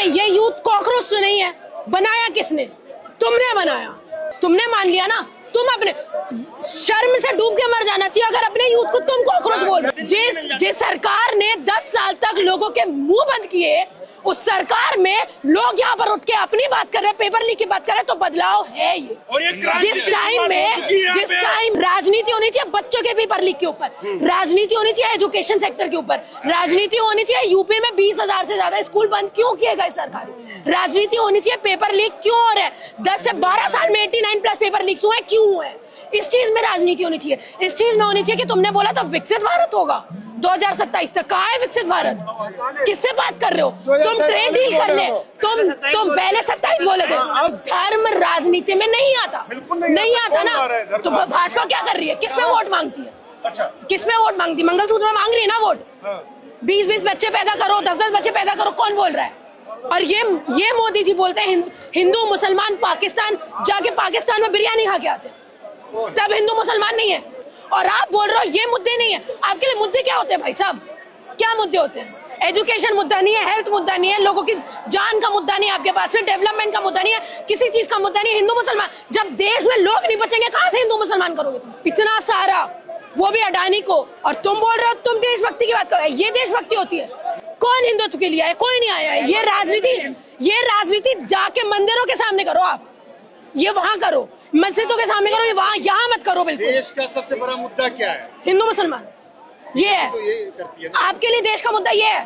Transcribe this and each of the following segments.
नहीं, ये youth cockroach तो नहीं है, बनाया किसने? तुमने बनाया, तुमने मान लिया ना। तुम अपने शर्म से डूब के मर जाना चाहिए अगर अपने यूथ को तुम कॉकरोच बोल। जिस सरकार ने 10 साल तक लोगों के मुंह बंद किए, उस सरकार में लोग यहाँ पर उठ के अपनी बात कर रहे हैं, पेपर लीक की बात कर रहे हैं, तो बदलाव है ये। जिस टाइम राजनीति होनी चाहिए बच्चों के पेपर लीक के ऊपर, राजनीति होनी चाहिए एजुकेशन सेक्टर के ऊपर, राजनीति होनी चाहिए यूपी में 20,000 से ज्यादा स्कूल बंद क्यों किए गए सरकारी, राजनीति होनी चाहिए पेपर लीक क्यों हो रहा है, 10 से 12 साल में 89+ पेपर लीक हुए क्यों हुए। इस चीज में राजनीति होनी चाहिए। इस चीज में होनी चाहिए कि तुमने बोला था विकसित भारत होगा 2027 तक, कहाँ है विकसित भारत? किससे बात कर रहे हो तुम? ट्रेड डील कर ले। तुम पहले 27 बोले थे। धर्म राजनीति में नहीं आता, नहीं आता ना। तो भाजपा क्या कर रही है? किसमें वोट मांगती है? अच्छा, किसमें वोट मांगती है? मंगलसूत्र में मांग रही है ना वोट। 20-20 बच्चे पैदा करो, 10-10 बच्चे पैदा करो, कौन बोल रहा है? और ये मोदी जी बोलते हैं हिंदू मुसलमान पाकिस्तान जाके पाकिस्तान में बिरयानी खा के आते हैं, तब हिंदू मुसलमान नहीं है। और आप बोल रहे हो ये मुद्दे नहीं है। आपके लिए मुद्दे क्या होते हैं भाई साहब? क्या मुद्दे होते हैं? एजुकेशन मुद्दा नहीं है, हेल्थ मुद्दा नहीं है, लोगों की जान का मुद्दा नहीं है आपके पास में, डेवलपमेंट का मुद्दा नहीं है, किसी चीज का मुद्दा नहीं है। हिंदू मुसलमान, जब देश में लोग नहीं बचेंगे कहां से हिंदू मुसलमान करोगे तुम? इतना सारा, वो भी अडानी को, और तुम बोल रहे हो तुम देशभक्ति की बात करो। ये देशभक्ति होती है? कौन हिंदुत्व के लिए आया? कोई नहीं आया है। ये राजनीति जाके मंदिरों के सामने करो आप, ये वहां करो, मस्जिदों के सामने करो, ये वहां, यहाँ मत करो। बिल्कुल। देश का सबसे बड़ा मुद्दा क्या है? हिंदू मुसलमान, ये है। तो ये करती है ना। आपके लिए देश का मुद्दा ये है?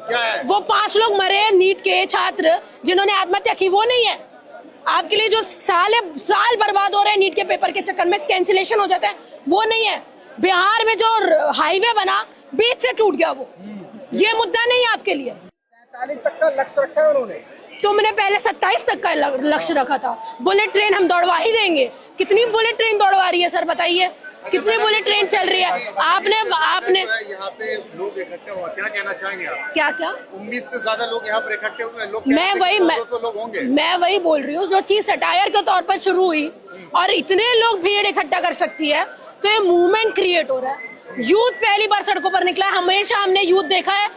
क्या है? वो 5 लोग मरे नीट के छात्र जिन्होंने आत्महत्या की, वो नहीं है। आपके लिए जो साल बर्बाद हो रहे हैं नीट के पेपर के चक्कर में, कैंसिलेशन हो जाता है, वो नहीं है। बिहार में जो हाईवे बना बीच से टूट गया, वो ये मुद्दा नहीं है आपके लिए। 47 तक का लक्ष्य रखा है उन्होंने। तुमने पहले 27 तक का लक्ष्य रखा था। बुलेट ट्रेन हम दौड़वा ही देंगे। कितनी बुलेट ट्रेन दौड़वा रही है सर, बताइए कितनी बुलेट ट्रेन चल रही है? आपने यहाँ पे लोग इकट्ठे हुआ, क्या कहना चाहेंगे आप? क्या 19 से ज्यादा लोग यहाँ पर इकट्ठे हुए हैं। लोग मैं वही बोल रही हूँ, जो चीज सटायर के तौर पर शुरू हुई और इतने लोग भीड़ इकट्ठा कर सकती है, तो ये मूवमेंट क्रिएट हो रहा है। यूथ पहली बार सड़कों पर निकला है। हमेशा हमने यूथ देखा है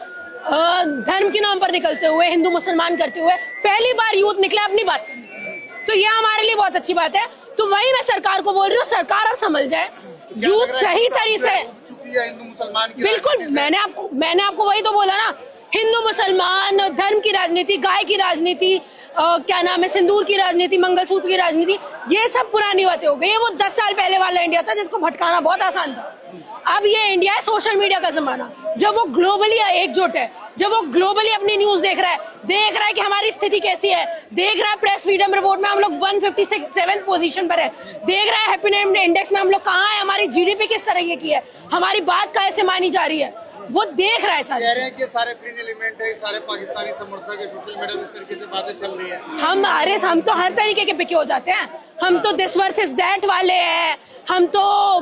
धर्म के नाम पर निकलते हुए, हिंदू मुसलमान करते हुए, पहली बार यूथ निकला अपनी बात करने, तो ये हमारे लिए बहुत अच्छी बात है। तो वही मैं सरकार को बोल रही हूँ, सरकार अब समझ जाए, यूथ सही तरीके से। हिंदू मुसलमान की बिल्कुल, मैंने आपको वही तो बोला ना, हिंदू मुसलमान, धर्म की राजनीति, गाय की राजनीति, क्या नाम है, सिंदूर की राजनीति, मंगलसूत्र की राजनीति, ये सब पुरानी बातें हो गई है। वो 10 साल पहले वाला इंडिया था जिसको भटकाना बहुत आसान था। अब ये इंडिया है सोशल मीडिया का जमाना, जब वो ग्लोबली एकजुट है, जब वो ग्लोबली अपनी न्यूज देख रहा है कि हमारी स्थिति कैसी है, देख रहा है प्रेस फ्रीडम रिपोर्ट में हम लोग 157 पोजीशन पर है, देख रहा है हैप्पीनेस इंडेक्स में हम लोग कहाँ है, हमारी जीडीपी किस तरह की है, हमारी बात कैसे मानी जा रही है, वो देख रहा है। कह रहे हैं कि सारे फ्रिंज एलिमेंट है, सारे पाकिस्तानी समर्थक है, सोशल मीडिया में इस तरीके से बातें चल रही है। हम तो हर तरीके के पिके हो जाते हैं। हम तो दिस वर्सेस दैट वाले हैं, हम तो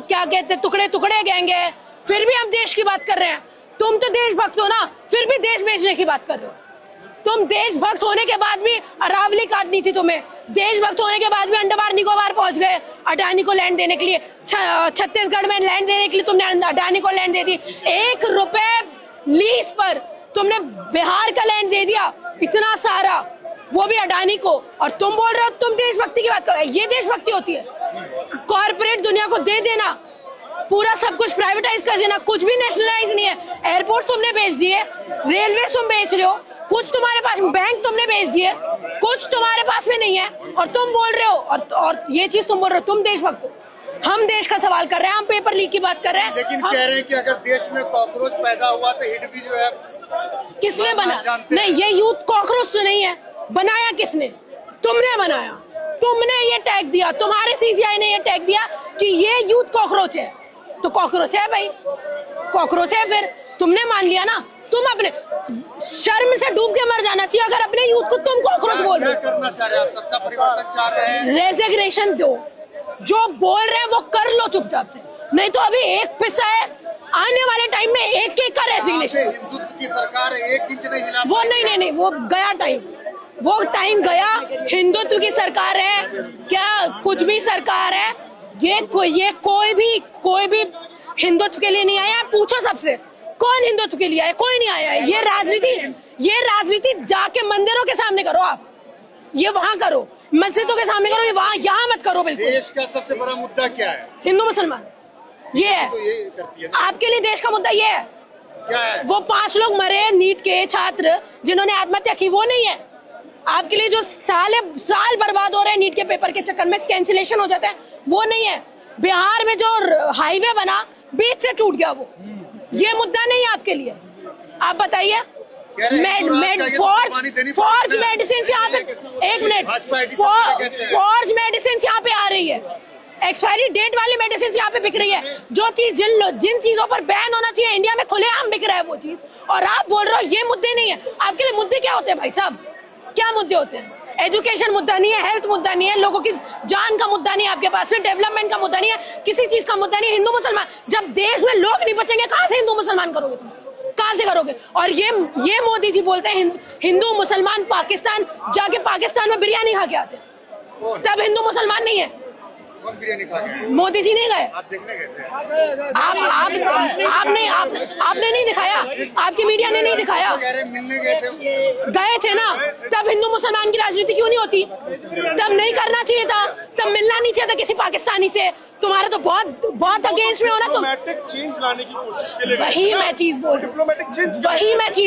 क्या कहते हैं टुकड़े टुकड़े गैंग है, फिर भी हम देश की बात कर रहे हैं। तुम तो देशभक्त हो ना, फिर भी देश बेचने की बात कर रहे हो। तुम देशभक्त होने के बाद भी अरावली काटनी थी तुम्हें, देशभक्त होने के बाद भी अंडमान निकोबार पहुंच गए अडानी को लैंड देने के लिए, छत्तीसगढ़ में लैंड देने के लिए तुमने अडानी को लैंड दे दी। 1 रुपए लीज पर तुमने बिहार का लैंड दे दिया, इतना सारा, वो भी अडानी को। और तुम बोल रहे हो तुम देशभक्ति की बात कर रहे हो। ये देशभक्ति होती है? कॉर्पोरेट दुनिया को दे देना, पूरा सब कुछ प्राइवेटाइज कर देना, कुछ भी नेशनलाइज नहीं है। एयरपोर्ट तुमने बेच दिए, रेलवे तुम बेच रहे हो, कुछ तुम्हारे पास, बैंक तुमने बेच दिए, कुछ तुम्हारे पास में नहीं है, और तुम बोल रहे हो, और ये चीज तुम बोल रहे हो तुम देशभक्त हो। हम देश का सवाल कर रहे हैं, हम पेपर लीक की बात कर रहे हैं। लेकिन कह रहे हैं कि अगर देश में कॉकरोच पैदा हुआ तो हिट भी जो है किसने बना? नहीं, ये यूथ कॉकरोच तो नहीं है, बनाया किसने? तुमने बनाया, तुमने ये टैग दिया, तुम्हारे सीजीआई ने ये टैग दिया कि ये यूथ कॉकरोच है, तो कॉकरोच है भाई, कॉकरोच है। फिर तुमने मान लिया ना। तुम अपने शर्म से डूब के मर जाना चाहिए अगर अपने यूथ को तुम कॉकरोच बोल रहे हो। क्या करना चाह रहे हैं आप? सत्ता परिवर्तन चाह रहे हैं? रेजिग्नेशन दो, जो बोल रहे हैं वो कर लो चुपचाप से, नहीं तो अभी एक पिस्सा है, आने वाले टाइम में एक का रेजिग्नेशन। हिंदुत्व की सरकार 1 इंच नहीं हिला। वो नहीं, वो गया टाइम, वो टाइम गया। हिंदुत्व की सरकार है क्या? कुछ भी सरकार है, ये कोई भी हिंदुत्व के लिए नहीं आया। पूछो सबसे, कौन हिंदुत्व के लिए आया? कोई नहीं आया है। ये राजनीति ये राजनीति जाके मंदिरों के सामने करो आप, ये वहां करो, मस्जिदों के सामने करो, ये वहां, यहाँ मत करो। बिल्कुल। देश का सबसे बड़ा मुद्दा क्या है? हिंदू मुसलमान, ये है। तो ये करती है ना। आपके लिए देश का मुद्दा ये है। क्या है? वो 5 लोग मरे नीट के छात्र जिन्होंने आत्महत्या की, वो नहीं है। आपके लिए जो साल बर्बाद हो रहे हैं नीट के पेपर के चक्कर में, कैंसिलेशन हो जाता है, वो नहीं है। बिहार में जो हाईवे बना बीच से टूट गया, वो ये मुद्दा नहीं है आपके लिए। आप बताइए, फॉर्ज मेडिसिन यहाँ पे, एक मिनट, फॉर्ज मेडिसिन यहाँ पे आ रही है, एक्सपायरी डेट वाली मेडिसिन यहाँ पे बिक रही है। जो चीज जिन चीजों पर बैन होना चाहिए इंडिया में खुलेआम बिक रहा है वो चीज, और आप बोल रहे हो ये मुद्दे नहीं है। आपके लिए मुद्दे क्या होते हैं भाई साहब? क्या मुद्दे होते हैं? एजुकेशन मुद्दा नहीं है, हेल्थ मुद्दा नहीं है, लोगों की जान का मुद्दा नहीं है आपके पास, फिर डेवलपमेंट का मुद्दा नहीं है, किसी चीज का मुद्दा नहीं है। हिंदू मुसलमान, जब देश में लोग नहीं बचेंगे कहां से हिंदू मुसलमान करोगे तुम? कहां से करोगे? और ये मोदी जी बोलते हैं हिंदू मुसलमान पाकिस्तान जाके पाकिस्तान में बिरयानी खा के आते हैं, तब हिंदू मुसलमान नहीं है। कौन बिरयानी खा गया? मोदी जी नहीं गए, आप देखने गए थे? आपने नहीं दिखाया, आपकी मीडिया ने नहीं दिखाया। कह रहे मिलने गए थे। गए थे ना, तब हिंदू मुसलमान की राजनीति क्यों नहीं होती? तब नहीं करना चाहिए था, तब मिलना नहीं चाहिए था किसी पाकिस्तानी से। तुम्हारा तो बहुत अगेंस्ट में हो ना तुम। चेंज लाने की कोशिश के लिए वही मैं चीज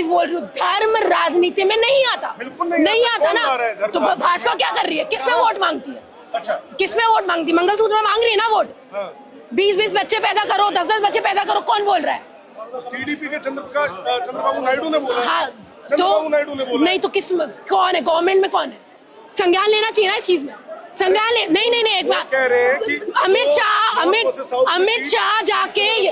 बोल रही हूँ, धर्म राजनीति में नहीं आता, नहीं आता ना। तो भाजपा क्या कर रही है? किसमें वोट मांगती है? अच्छा, किसमें वोट मांगती? मंगलसूत्र में मांग रही है ना वोट। 20-20 बच्चे पैदा करो, 10-10 बच्चे पैदा करो, कौन बोल रहा है? टीडीपी के चंद्रबाबू नायडू ने बोला। हाँ, चंद्रबाबू नायडू ने बोला। नहीं तो कौन है गवर्नमेंट में? कौन है? संज्ञान लेना चाहिए ना इस चीज में। संज्ञान ले, नहीं एक बात, अमित शाह जाके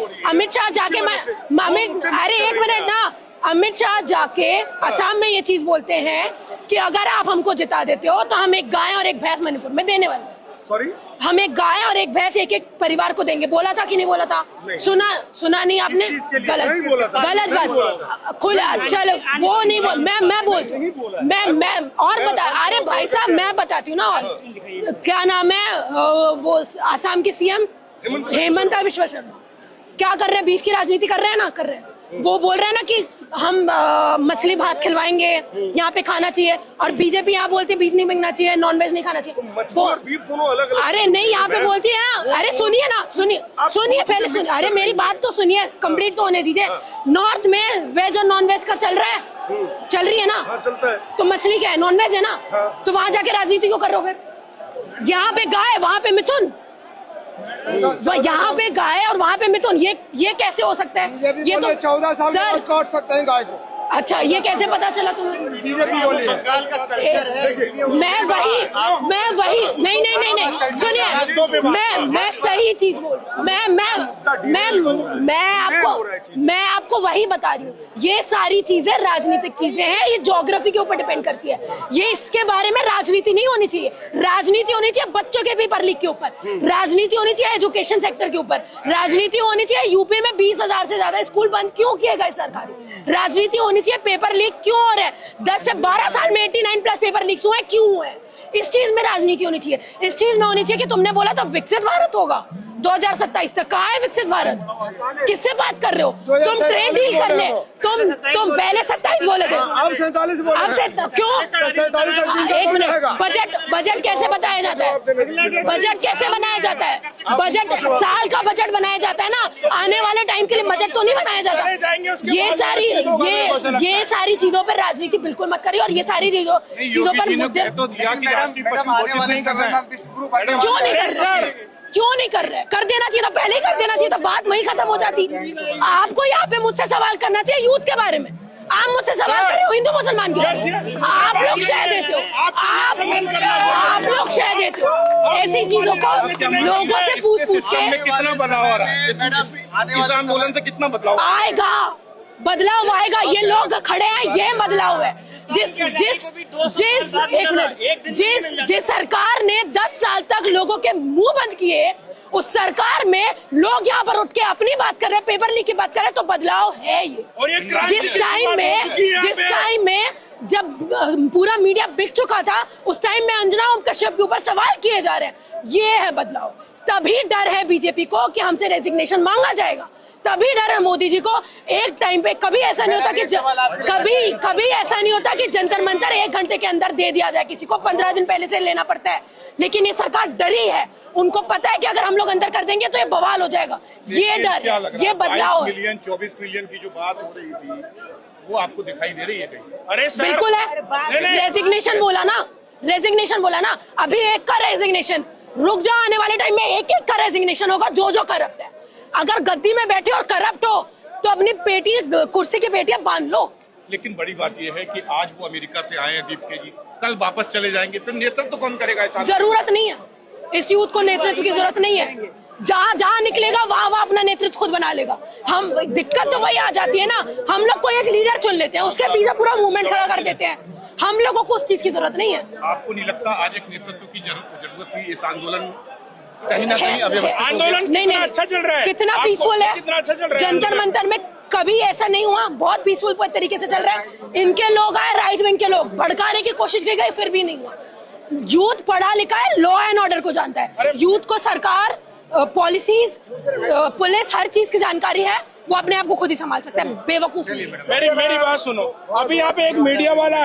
अरे एक मिनट ना, अमित शाह जाके असम में ये चीज बोलते हैं कि अगर आप हमको जिता देते हो तो हम एक गाय और एक भैंस मणिपुर में देने वाले हैं। सॉरी, हम एक गाय और एक भैंस एक परिवार को देंगे। बोला था कि नहीं बोला था? नहीं। सुना नहीं आपने? गलत बात खुला। चलो वो नहीं बोल, मैं बोलती हूँ, मैं और बता। अरे भाई साहब मैं बताती हूँ ना। और क्या नाम है वो आसाम के सीएम हेमंत बिश्वा शर्मा क्या कर रहे हैं? बीफ की राजनीति कर रहे हैं ना, कर रहे हैं। वो बोल रहे हैं ना कि हम मछली भात खिलवाएंगे, यहाँ पे खाना चाहिए, और बीजेपी यहाँ बोलती है बीफ नहीं बिकना चाहिए, नॉनवेज नहीं खाना चाहिए। बीफ दोनों अलग। अरे नहीं, यहाँ पे बोलती है। अरे सुनिए ना, सुनिए पहले सुनिए। अरे मेरी बात तो सुनिए, कंप्लीट तो होने दीजिए। नॉर्थ में वेज और नॉन वेज का चल रहा है, चल रही है ना? चलता है। तो मछली क्या है? नॉन वेज है ना? तो वहां जाके राजनीति क्यों कर रहे हो फिर? यहाँ पे गाय, वहां पे मिथुन, यहाँ पे गाय और वहाँ पे मिथुन, ये कैसे हो सकता है? ये तो 14 साल में काट सकते हैं गाय को। अच्छा, ये कैसे पता चला तुम्हें? बंगाल का कल्चर है, इसलिए मैं वही नहीं सुनिए, मैं सही चीज बोल, मैं आपको वही बता रही हूँ। ये सारी चीजें राजनीतिक चीजें हैं, ये ज्योग्राफी के ऊपर डिपेंड करती है। ये इसके बारे में राजनीति नहीं होनी चाहिए। राजनीति होनी चाहिए बच्चों के पेपर लीक के ऊपर, राजनीति होनी चाहिए एजुकेशन सेक्टर के ऊपर, राजनीति होनी चाहिए यूपी में 20,000 से ज्यादा स्कूल बंद क्यों किए गए सरकारी, राजनीति होनी चाहिए पेपर लीक क्यों हो रहा है, 10 से 12 साल में 89+ पेपर लीक हुए क्यों हुए। इस चीज में राजनीति होनी चाहिए। इस चीज में होनी चाहिए कि तुमने बोला था विकसित भारत होगा 2027 तक। कहाँ है विकसित भारत? किससे बात कर रहे हो तुम? ट्रेड डील कर ले। तुम पहले 27 बोले थे, अब 47 बोल रहे हैं। क्यों? 47 एक मिनट, बजट कैसे बताया जाता है? बजट कैसे बनाया जाता है? बजट साल का बजट बनाया जाता है ना, आने वाले टाइम के लिए बजट तो नहीं बनाया जाता। ये सारी चीजों पर राजनीति बिल्कुल मत करिए, और ये सारी चीजों पर मुद्दे क्यों नहीं कर रहे? कर देना चाहिए था, पहले ही कर देना चाहिए था, बात वही खत्म हो जाती। आपको यहाँ पे मुझसे सवाल करना चाहिए यूथ के बारे में। आप मुझसे सवाल कर रहे हो हिंदू मुसलमान के? आप लोग शह देते हो, आप लोग शह देते हो ऐसी चीजों को लोगों से पूछ के। कितना बदलाव आ रहा है? किसान आंदोलन से कितना बदलाव आएगा? बदलाव आएगा। ये लोग खड़े हैं, ये बदलाव है। जिस सरकार ने 10 साल तक लोगों के मुंह बंद किए, उस सरकार में लोग यहाँ पर उठ के अपनी बात कर रहे हैं, पेपर लीक की बात कर रहे हैं, तो बदलाव है ये। जिस टाइम में जब पूरा मीडिया बिक चुका था, उस टाइम में अंजना ओम कश्यप के ऊपर सवाल किए जा रहे हैं, ये है बदलाव। तभी डर है बीजेपी को कि हमसे रेजिग्नेशन मांगा जाएगा, तभी डर है मोदी जी को। एक टाइम पे कभी ऐसा नहीं होता कि कभी ऐसा नहीं होता कि जंतर मंतर 1 घंटे के अंदर दे दिया जाए किसी को, 15 दिन पहले से लेना पड़ता है। लेकिन ये सरकार डरी है, उनको पता है कि अगर हम लोग अंदर कर देंगे तो ये बवाल हो जाएगा। ये डर, ये बदलाव 24 मिलियन की जो बात हो रही थी वो आपको दिखाई दे रही है कहीं? अरे सर, बिल्कुल है। रेजिग्नेशन बोला ना, अभी एक का रेजिग्नेशन, रुक जाओ, आने वाले टाइम में एक का रेजिग्नेशन होगा जो करप्ट है। अगर गद्दी में बैठे और करप्ट हो तो अपनी पेटी, कुर्सी की पेटियां बांध लो। लेकिन बड़ी बात यह है कि आज वो अमेरिका से आए हैं दीपके जी, कल वापस चले जाएंगे, फिर नेतृत्व तो कौन करेगा? जरूरत नहीं है इस यूथ को, नेतृत्व की जरूरत नहीं है। जहाँ निकलेगा वहाँ अपना नेतृत्व खुद बना लेगा। हम दिक्कत तो वही आ जाती है ना, हम लोग कोई एक लीडर चुन लेते हैं, उसके पीछे पूरा मूवमेंट खड़ा कर देते हैं। हम लोगों को उस चीज की जरूरत नहीं है। आपको नहीं लगता आज एक नेतृत्व की जरूरत थी? इस आंदोलन कहीं ना कहीं अव्यवस्थित आंदोलन नहीं अच्छा चल रहा है, कितना पीसफुल है, कितना अच्छा चल रहा है जंतर मंतर में कभी ऐसा नहीं हुआ, बहुत पीसफुल तरीके से चल रहा है। इनके लोग आए, राइट विंग के लोग भड़काने की कोशिश की गई, फिर भी नहीं हुआ। यूथ पढ़ा लिखा है, लॉ एंड ऑर्डर को जानता है। यूथ को सरकार, पॉलिसीज, पुलिस, हर चीज की जानकारी है, वो अपने आप को खुद ही संभाल सकता है। बेवकूफ नहीं। मेरी बात सुनो, अभी यहाँ पे एक मीडिया वाला